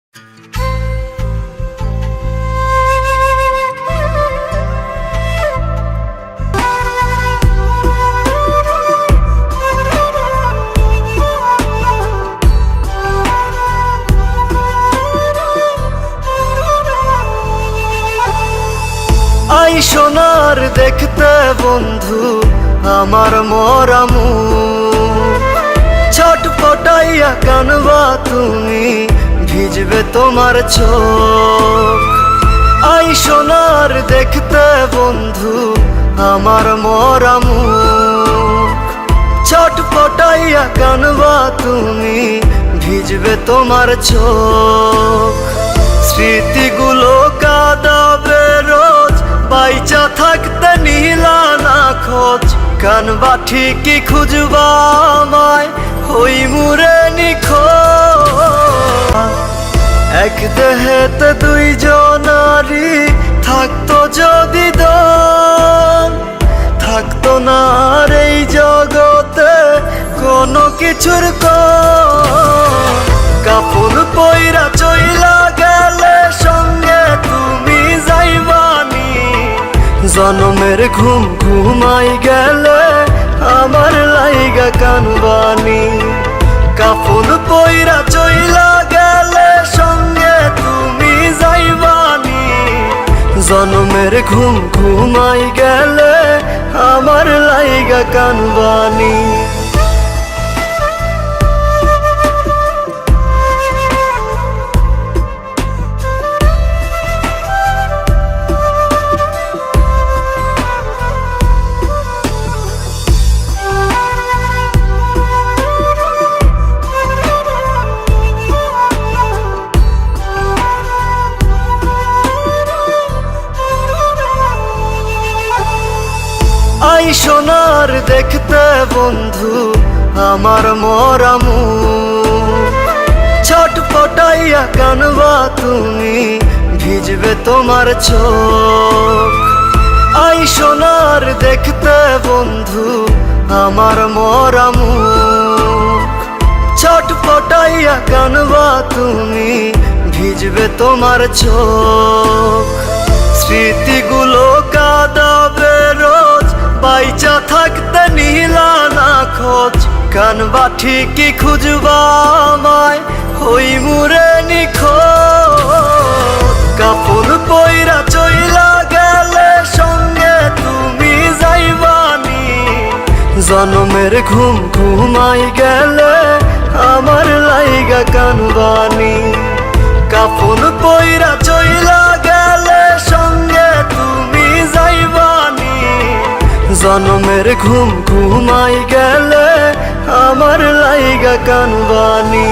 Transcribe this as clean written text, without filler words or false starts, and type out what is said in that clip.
I সোনার দেখতে বন্ধু আমার মরা মুখ, ছটফটাইয়া কানবা তুমি, ভিজবে তোমার চোখ। আই সোনার দেখতে বন্ধু আমার মরা মুখ, ছটফটাইয়া কানবা তুমি, ভিজবে তোমার চোখ। স্মৃতিগুলো কাঁদাবে রোজ, বাইচা থাকতে নিলা না খোঁজ, কানবা ঠিকই খুঁজবা আমায়, হই মুরে নিখোঁজ। এক দেহেতে দুইজনারি থাকতো যদি দম, থাকতো না আর এই জগতে কোনো কিছুর কম। কাপড় পইরা চইলা গেলে সঙ্গে তুমি যাইবানি, জনমের ঘুম ঘুমাই গেলে আমার লাইগা কানবানি। কাপড় পইরা চইলা গেলে সঙ্গে তুমি যাইবানি, জনমের ঘুম ঘুমাই গেলে আমার লাইগা কানবানি। আই সোনার দেখতে বন্ধু আমার মরা মুখ, ছটফটাইয়া কানবা তুমি, ভিজবে তোমার চোখ। আই সোনার দেখতে বন্ধু আমার মরা মুখ, ছটফটাইয়া কানবা তুমি, ভিজবে তোমার চোখ। স্মৃতিগুলো কাঁদাবে রোজ, বাইচা থাকতে নিলা না খোঁজ, কানবা ঠিকই খুঁজবা আমায়, হই মুরে নিখোঁজ। কাপড় পইরা চইলা গেলে সঙ্গে তুমি যাইবানি, জনমের ঘুম ঘুমাই গেলে আমার লাইগা কানবানি। কাপড় পইরা চইলা গেলে সঙ্গে তুমি যাইবানি, জনমের ঘুম ঘুমাই গেলে আমার লাইগা কানবানি।